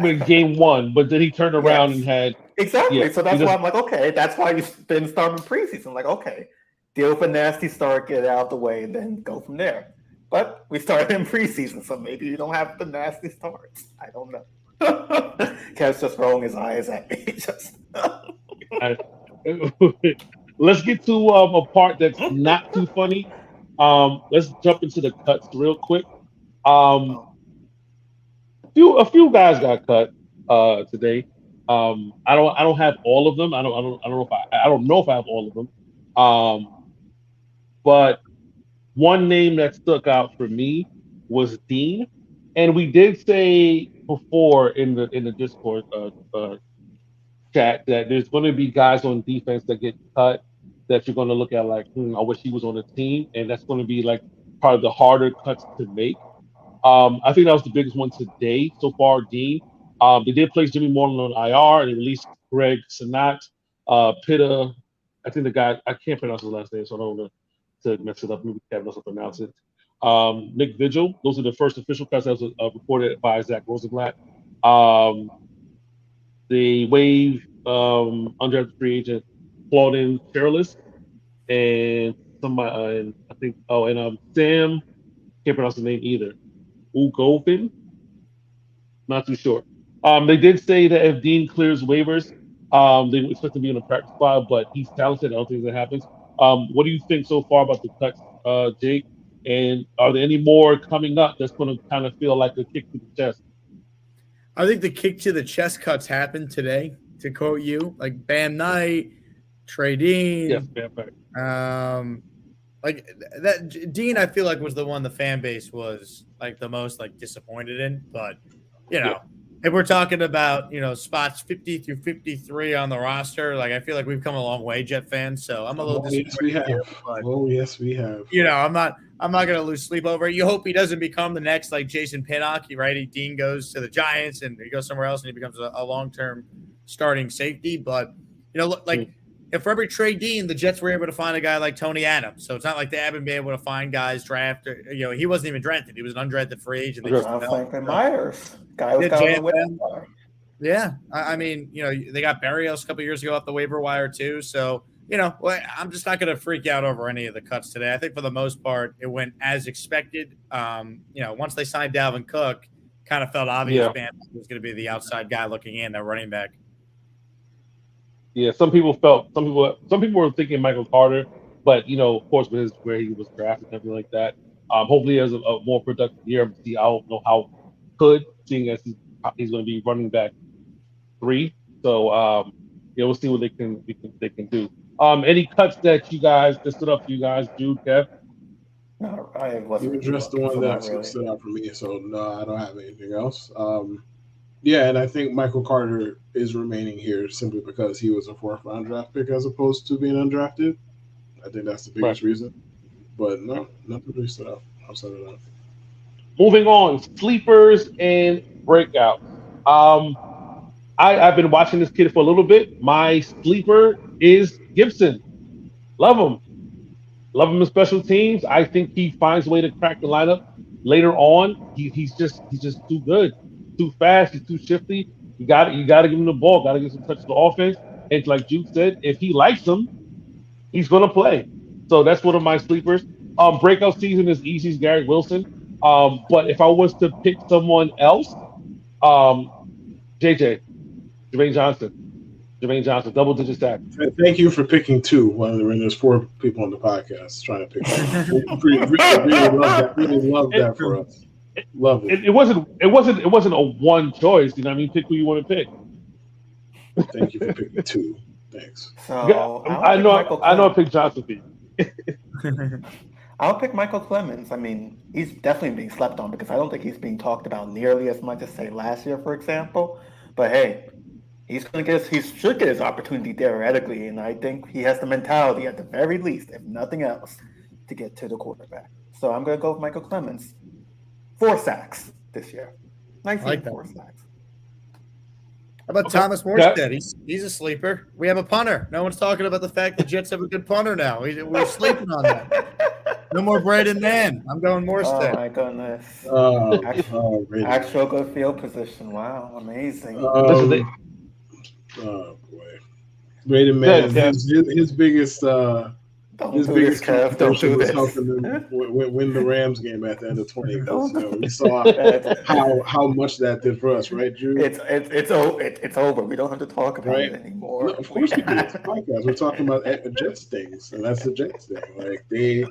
with game 1, but then he turned around and had exactly. Yeah, so that's why I'm like, okay, that's why you didn't start in preseason. Like, okay. Deal with a nasty start, get it out the way, and then go from there. But we started in preseason, so maybe you don't have the nasty starts. I don't know. Kev's just rolling his eyes at me. Let's get to a part that's not too funny. Let's jump into the cuts real quick. A few guys got cut today. I don't have all of them. I don't know if I have all of them. But one name that stuck out for me was Dean, and we did say before in the Discord chat that there's going to be guys on defense that get cut that you're going to look at like, I wish he was on the team, and that's going to be like part of the harder cuts to make. I think that was the biggest one today so far, Dean. They did place Jimmy Moreland on IR and they released Greg Sanat, Pitta. I think the guy, I can't pronounce his last name, so I don't want to mess it up. Maybe Kevin knows how to pronounce it. Nick Vigil. Those are the first official cuts that was reported by Zach Rosenblatt. They waived undrafted free agent Claudin Perilous and somebody, and I think, Sam, can't pronounce the name either. Ugofin, not too sure. They did say that if Dean clears waivers, they expect to be in the practice squad, but he's talented. I don't think that happens. What do you think so far about the cuts, Jake? And are there any more coming up that's going to kind of feel like a kick to the chest? I think the kick to the chest cuts happened today, to quote you, like Bam Knight, Trey Dean. Yes, Bam. Like that Dean, I feel like was the one the fan base was like the most like disappointed in. But if we're talking about spots 50 through 53 on the roster, like I feel like we've come a long way, Jet fans. So I'm a little disappointed. Yes, we have. I'm not gonna lose sleep over it. You hope he doesn't become the next like Jason Pinnock, right? Dean goes to the Giants and he goes somewhere else and he becomes a long-term starting safety. But if for every Trey Dean, the Jets were able to find a guy like Tony Adams. So it's not like they haven't been able to find guys draft. He wasn't even drafted. He was an undrafted free agent. Franklin Myers. Guy was got on the waiver. Yeah. I mean, they got Barrios a couple years ago off the waiver wire too. So, I'm just not going to freak out over any of the cuts today. I think for the most part, it went as expected. Once they signed Dalvin Cook, kind of felt obvious Bam was going to be the outside guy looking in, that running back. Yeah, some people were thinking Michael Carter, but of course, with where he was drafted and everything like that. Hopefully, he has a more productive year. I don't know how good, seeing as he's going to be running back 3. So we'll see what they can do. Any cuts that stood up for you guys, Jude, Kev? No, I wasn't. You addressed the one that stood out for me, so no, I don't have anything else. Yeah, and I think Michael Carter is remaining here simply because he was a 4th-round draft pick as opposed to being undrafted. I think that's the biggest reason. But no, nothing really stood out outside of that. Moving on, sleepers and breakouts. I've been watching this kid for a little bit. My sleeper is Gibson. Love him in special teams. I think he finds a way to crack the lineup later on. He's just too good. Too fast, he's too shifty. You got to give him the ball. Got to get some touch of the offense. And like Jude said, if he likes him, he's going to play. So that's one of my sleepers. Breakout season is easy as Garrett Wilson. But if I was to pick someone else, Jermaine Johnson, double-digit sack. Thank you for picking 2 when there's 4 people on the podcast trying to pick 2. really love that for us. Love it. It wasn't a one choice. You know what I mean? Pick who you want to pick. Thank you for picking 2. Thanks. So I know I picked Johnson for you. I'll pick Michael Clemens. I mean, he's definitely being slept on because I don't think he's being talked about nearly as much as say last year, for example. But hey, he should get his opportunity theoretically, and I think he has the mentality at the very least, if nothing else, to get to the quarterback. So I'm going to go with Michael Clemens. 4 sacks this year. 4 sacks. How about Thomas Morstead? He's a sleeper. We have a punter. No one's talking about the fact the Jets have a good punter now. We're sleeping on that. No more Braden Mann. I'm going Morstead. Oh my goodness. Actual good field position. Wow, amazing. Boy. Braden Mann, his biggest His biggest contribution was helping them win the Rams game at the end of 20. We saw how much that did for us, right, Jude? It's over. We don't have to talk about it anymore. No, of course we do. It's a podcast. We're talking about Jets things, and that's the Jets thing. Like they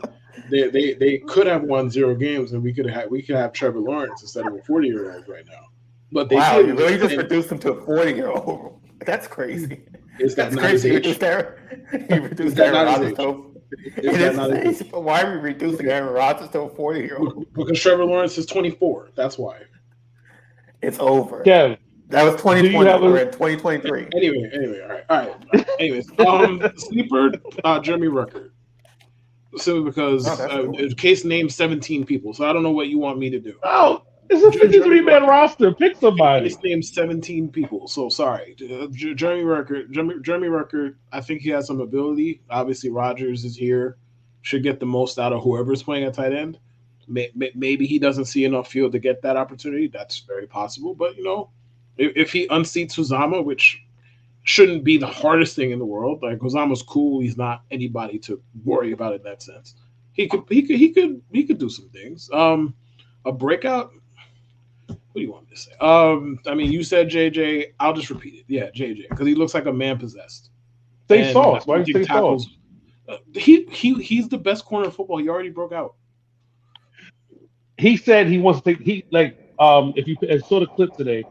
could have won 0 games, and we could have Trevor Lawrence instead of a 40-year-old right now. But they you really just reduced him to a 40-year-old. That's crazy. Is that That's not his crazy. age? He Is reduced that Aaron not his Rodgers age? to Is that not his age? But why are we reducing Aaron Rodgers to a 40-year-old? Because Trevor Lawrence is 24. That's why. It's over. Kev, That was do you 2020. have We're a in 2023. Anyway, all right. Anyways, sleeper, Jeremy Rucker. Simply because Oh, that's cool. the case named 17 people, so I don't know what you want me to do. oh? It's a Jeremy 53-man Rucker. roster. Pick somebody. Case named 17 people, so sorry. Jeremy Rucker. I think he has some ability. Obviously, Rodgers is here, should get the most out of whoever's playing at tight end. Maybe he doesn't see enough field to get that opportunity. That's very possible. But if he unseats Uzama, which shouldn't be the hardest thing in the world. Like Uzama's cool. He's not anybody to worry about in that sense. He could do some things. A breakout. What do you want me to say? I mean, you said JJ. I'll just repeat it. Yeah, JJ, because he looks like a man possessed. Say Sauce. Why do you say Sauce? He's the best corner of football. He already broke out. He said he wants to take. If you saw the clip today,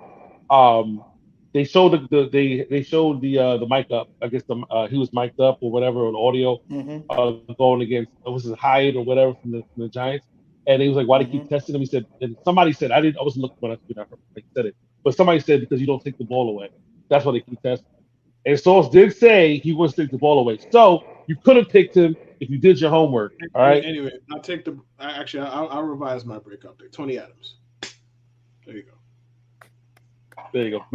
they showed the mic up. I guess he was mic'd up or whatever on audio, going against was it Hyatt or whatever from the Giants, and he was like, "Why do they keep testing him?" He said, and somebody said, I wasn't looking when I said it, but somebody said because you don't take the ball away, that's why they keep testing. And Sauce did say he wants to take the ball away, so you could have picked him if you did your homework. All right. Anyway, I'll revise my breakout pick. Tony Adams. There you go. There you go.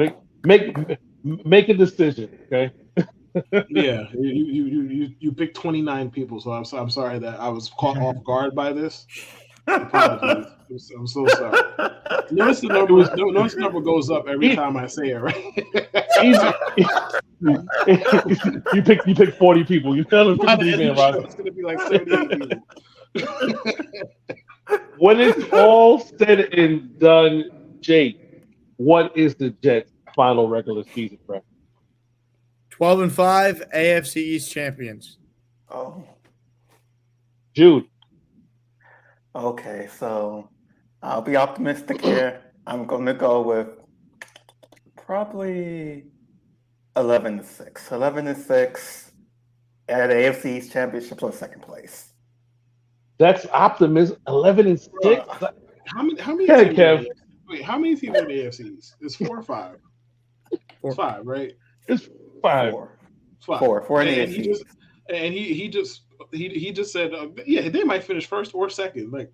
Make a decision, okay? Yeah, you picked 29 people, so I'm sorry that I was caught off guard by this. Apologies. I'm so sorry. Notice the number goes up every time I say it, right? you pick 40 people. You tell them 53-man roster. It's gonna be like 78 people. When it's all said and done, Jake, what is the Jets' final regular season record? 12-5 AFC East champions. Oh. Jude. Okay, so I'll be optimistic here. I'm going to go with probably 11-6. 11-6 at AFC East Championship on second place. That's optimism. 11-6. How many? Yeah, Kev. Wait, how many teams in the AFC East? It's 4 or 5. It's 5, right? It's 5. 4 in the and AFC. he just said, yeah, they might finish first or second. Like,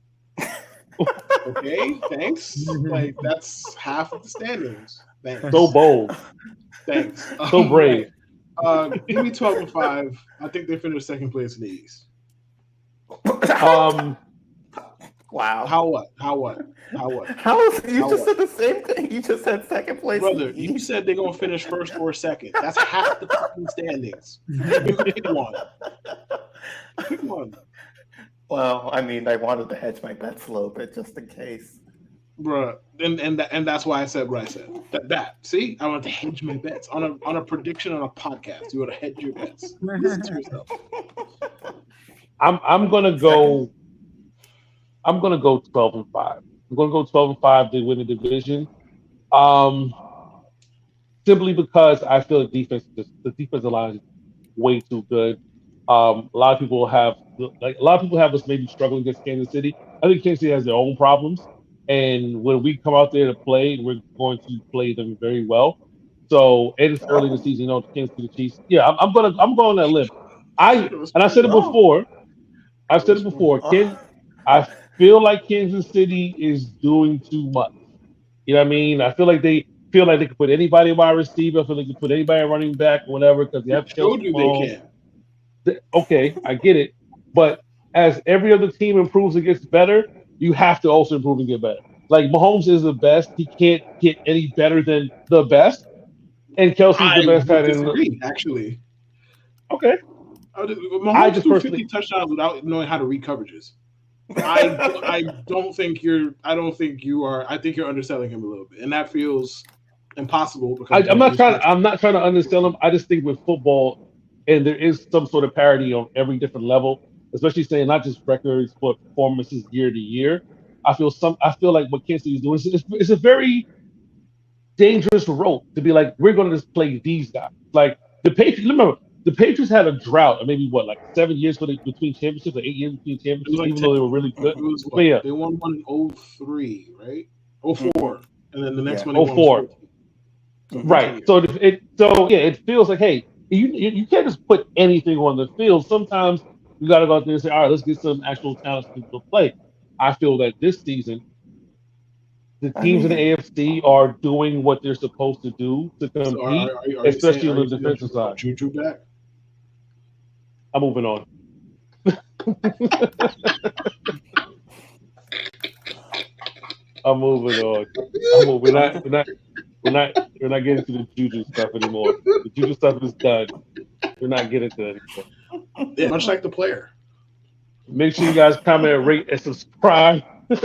okay, thanks. Like that's half of the standings. Thanks. So bold. Thanks. So brave. Give me 12-5. I think they finished second place in the East. Wow. How what? You just said the same thing. You just said second place. Brother, you said they're gonna finish first or second. That's half the fucking standings. You pick one. Pick one. Well, I mean, I wanted to hedge my bets a little bit just in case. Bruh, and that's why I said what I said. That see, I want to hedge my bets on a prediction on a podcast. You want to hedge your bets. Listen to yourself. I'm gonna go 12-5. I'm gonna go 12-5. They win the division. Simply because I feel the defensive line is way too good. A lot of people have us maybe struggling against Kansas City. I think Kansas City has their own problems, and when we come out there to play, we're going to play them very well. So, and it's early in the season, Kansas City Chiefs. Yeah, I'm going on that limb. I said it before. I've said it before. I feel like Kansas City is doing too much. You know what I mean? I feel like they can put anybody in wide receiver. I feel like they can put anybody running back or whatever because they have showed you they can. Okay, I get it. But as every other team improves and gets better, you have to also improve and get better. Like Mahomes is the best. He can't get any better than the best. And Kelsey's the best tight end. Actually. Okay. Mahomes threw 50 touchdowns without knowing how to read coverages. I think you're underselling him a little bit, and that feels impossible because I'm not trying to undersell him. I just think with football, and there is some sort of parity on every different level, especially saying not just records but performances year to year. I feel like what Kansas City is doing is a very dangerous rope to be like, we're going to just play these guys. Like the Patriots, remember, the Patriots had a drought of maybe what, like 7 years between championships or 8 years between It was championships, like even though they were really good. it was But what yeah, they won one in 03, right? 04. And then the next Yeah. one they won was 04. 14. So 14 Right. years. So yeah, it feels like, hey, you can't just put anything on the field. Sometimes you got to go out there and say, all right, let's get some actual talent to play. I feel that this season, the I teams in the mean, AFC are doing what they're supposed to do to So compete, are you saying especially on the that defensive you want side. Juju back? I'm moving on. I'm moving on. We're not getting to the Juju stuff anymore. The Juju stuff is done. We're not getting to that anymore. Yeah, much like the player. Make sure you guys comment, rate, and subscribe on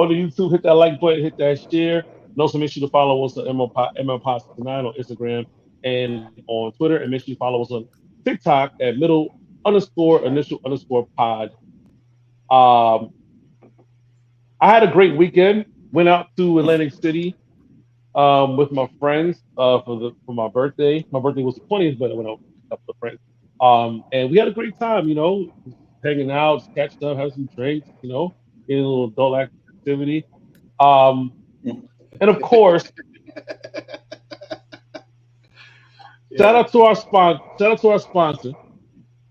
the YouTube. Hit that like button, hit that share. And also make sure to follow us on MLPod69 on Instagram and on Twitter. And make sure you follow us on TikTok at middle_initial_pod. I had a great weekend. Went out to Atlantic City with my friends for my birthday. My birthday was the 20th, but I went out with a couple of friends. And we had a great time, hanging out, just catching up, having some drinks, getting a little adult activity. And of course, shout out to our sponsor.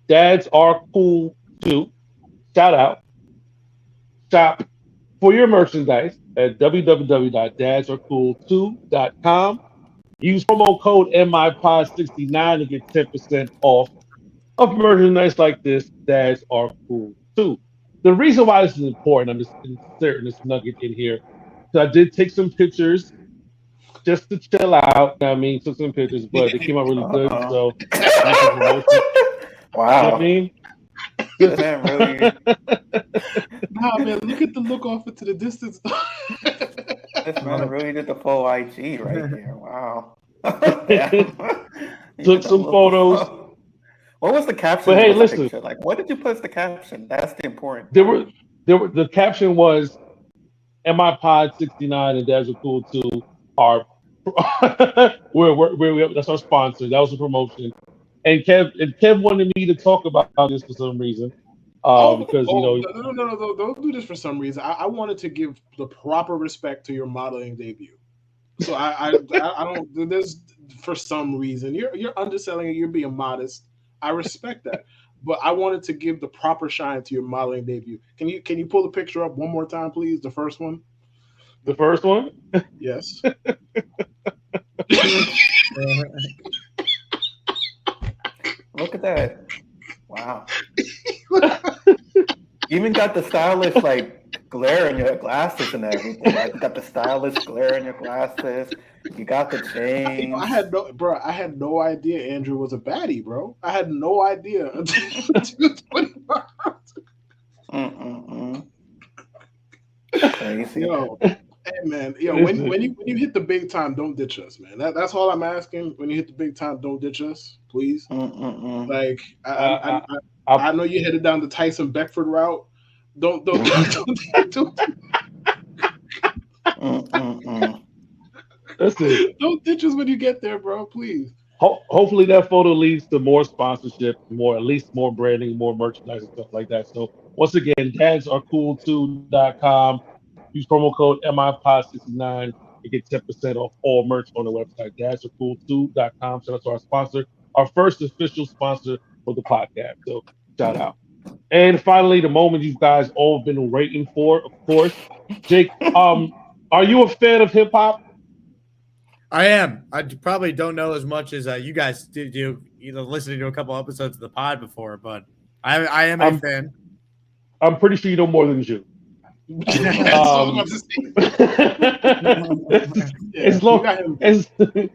Dads are cool too. Shout out. Shop for your merchandise at www.dadsarecool2.com. Use promo code MIPOD69 to get 10% off of merchandise like this. Dads are cool too. The reason why this is important, I'm just inserting this nugget in here, because I did take some pictures just to chill out. I mean, took some pictures, but they came out really good. Uh-oh. So thank you for promotion. You know what I Wow. mean? This man really. Nah, man, look at the look off into the distance. This man really did the full IG right there. Wow. Damn. He Took did the some look. photos. What was the caption? But hey, of the listen. picture? Like, what did you put as the caption? That's the important. The caption was MIPod69 and Dads Are Cool Too are that's our sponsor. That was a promotion. And Kev wanted me to talk about this for some reason. Because no, don't do this for some reason. I wanted to give the proper respect to your modeling debut. So I don't. There's for some reason you're underselling it. You're being modest. I respect that, but I wanted to give the proper shine to your modeling debut. Can you pull the picture up one more time, please? The first one. The first one. Yes. Look at that. Wow. You even got the stylish glare in your glasses and everything. Like, you got the stylish glare in your glasses. You got the chain. I had no idea Andrew was a baddie, bro. I had no idea until 25. Crazy. Yo, hey man, when you hit the big time, don't ditch us, man. That's all I'm asking. When you hit the big time, don't ditch us, please. Like I know you headed down the Tyson Beckford route. Don't. Listen, don't ditch us when you get there, bro. Please. Hopefully that photo leads to more sponsorship, at least more branding, more merchandise and stuff like that. So once again, dadsarecool2.com. Use promo code MIPOD69 and get 10% off all merch on the website. Dadsarecool2.com. Shout out to our sponsor, our first official sponsor for the podcast. So shout out. And finally, the moment you guys all been waiting for, of course. Jake, are you a fan of hip hop? I am. I probably don't know as much as you guys do, listening to a couple episodes of the pod before, but I am a fan. I'm pretty sure you know more than Jude. As long as you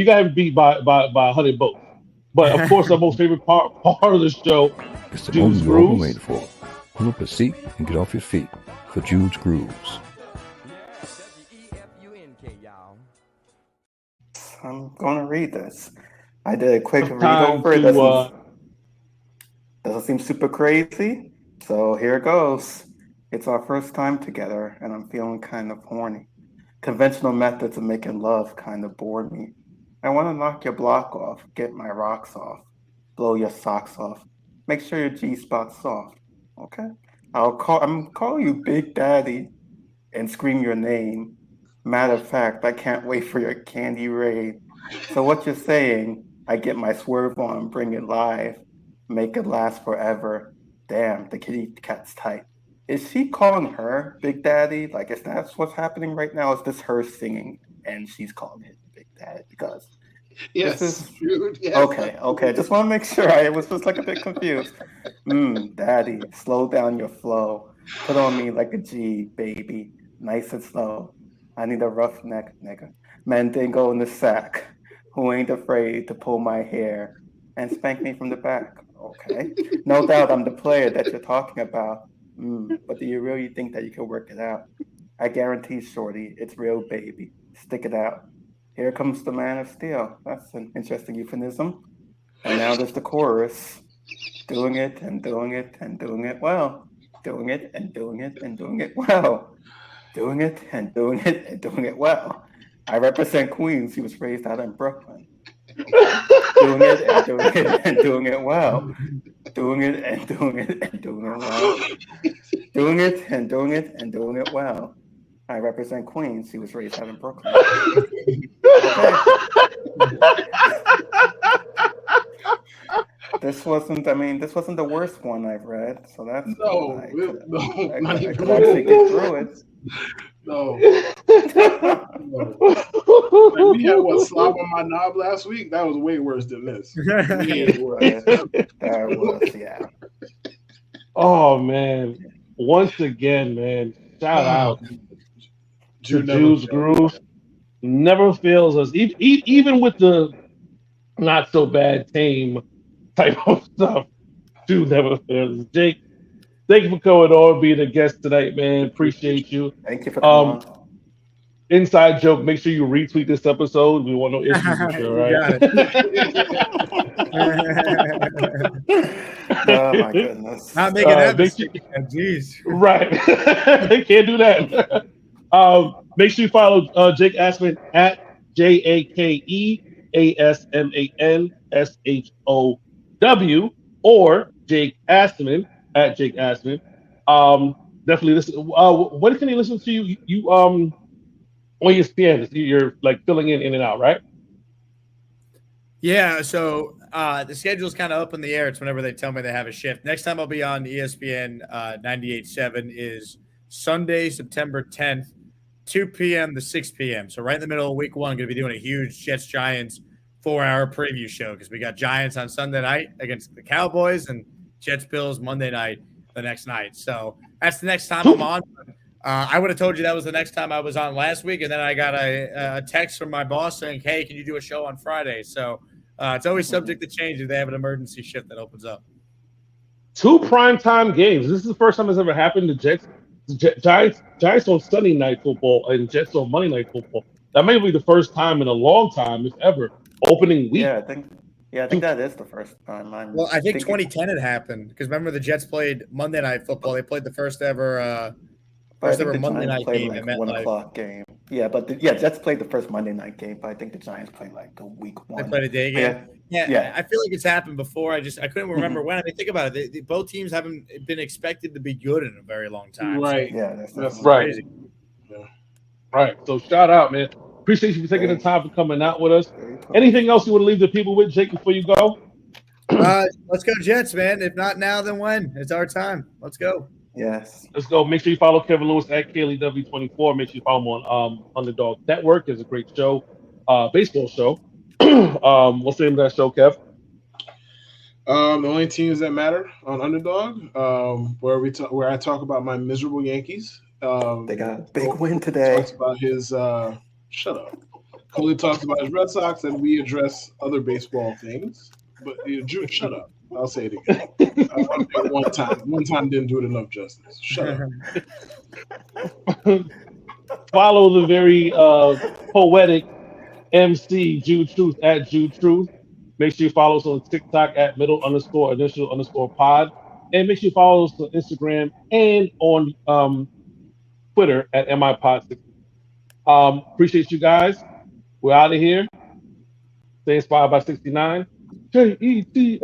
got him beat by 100 votes. But of course, our most favorite part of the show, it's the Jude moment you've all been Grooves. waiting for. Pull up a seat and get off your feet for Jude Grooves. I'm going to read this. I did a quick read over it. Doesn't seem super crazy. So here it goes. It's our first time together, and I'm feeling kind of horny. Conventional methods of making love kind of bore me. I want to knock your block off, get my rocks off, blow your socks off, make sure your G-spot's soft. Okay? I'm call you Big Daddy and scream your name. Matter of fact, I can't wait for your candy raid. So what you're saying, I get my swerve on, bring it live, make it last forever. Damn, the kitty cat's tight. Is she calling her Big Daddy? Like, is that what's happening right now? Is this her singing and she's calling it Big Daddy? Because Yes, this is Jude. Yes. okay. Just want to make sure. I was just like a bit confused. Daddy, slow down your flow. Put on me like a G, baby. Nice and slow. I need a rough neck, nigga. Mandingo in the sack, who ain't afraid to pull my hair and spank me from the back. Okay. No doubt I'm the player that you're talking about. But do you really think that you can work it out? I guarantee, shorty, it's real, baby. Stick it out. Here comes the man of steel. That's an interesting euphemism. And now there's the chorus. Doing it and doing it and doing it well. Doing it and doing it and doing it well. Doing it and doing it and doing it well. I represent Queens. He was raised out in Brooklyn. Doing it and doing it and doing it well. Doing it and doing it and doing it well. Doing it and doing it and doing it well. I represent Queens. He was raised out in Brooklyn. Okay. This wasn't the worst one I've read, so that's No, I could actually get through it. No. Like, we had what, Slob on My Knob last week? That was way worse than this. That was, yeah. Oh man! Once again, man, shout out to Jude Grooves. Never fails us, even with the not so bad tame type of stuff. Jude never fails us. Jake, thank you for coming on, being a guest tonight, man. Appreciate you. Thank you for coming on. Inside joke, make sure you retweet this episode. We want no issues with you, all right? Oh my goodness. Not making that mistake. Jeez. Right. Can't do that. Make sure you follow Jake Asman at JakeAsmanShow or Jake Asman at Jake Asman. Definitely listen. When can you listen to you on ESPN? You're like filling in and out, right? Yeah, so the schedule's kind of up in the air. It's whenever they tell me they have a shift. Next time I'll be on ESPN 98.7 is Sunday, September 10th, 2 p.m. to 6 p.m. So right in the middle of week one, going to be doing a huge Jets-Giants 4-hour preview show because we got Giants on Sunday night against the Cowboys and Jets-Bills Monday night the next night. So that's the next time I'm on. I would have told you that was the next time I was on last week, and then I got a text from my boss saying, hey, can you do a show on Friday? So it's always subject to change if they have an emergency shift that opens up. 2 primetime games. This is the first time it's ever happened to Jets. Giants on Sunday night football and Jets on Monday night football. That may be the first time in a long time, if ever, opening week. Yeah, I think that is the first time. I think 2010 had happened because remember the Jets played Monday night football. They played the first ever Monday night game. Like 1 o'clock game. Yeah, but Jets played the first Monday night game, but I think the Giants played like the week 1. They played a day game. Yeah. I feel like it's happened before. I couldn't remember when. I mean, think about it. Both teams haven't been expected to be good in a very long time. Right. So, yeah, that's right. Crazy. Yeah. Right. So shout out, man. Appreciate you for taking the time for coming out with us. Anything else you want to leave the people with, Jake, before you go? Let's go Jets, man. If not now, then when? It's our time. Let's go. Yes. Let's go. Make sure you follow Kevin Lewis at KayleeW24. Make sure you follow him on Underdog Network. It's a great show, baseball show. What's the name of that show, Kev? The only teams that matter on Underdog, where I talk about my miserable Yankees. They got a big win today. Talks about his shut up. Coley talks about his Red Sox, and we address other baseball things. But Jude, shut up. I'll say it again. One time didn't do it enough justice. Shut up. Follow the very poetic MC Jude Truth at Jude Truth. Make sure you follow us on TikTok at middle_initial_pod. And make sure you follow us on Instagram and on Twitter at MIPod60. Appreciate you guys. We're out of here. Stay inspired by 69. JETA.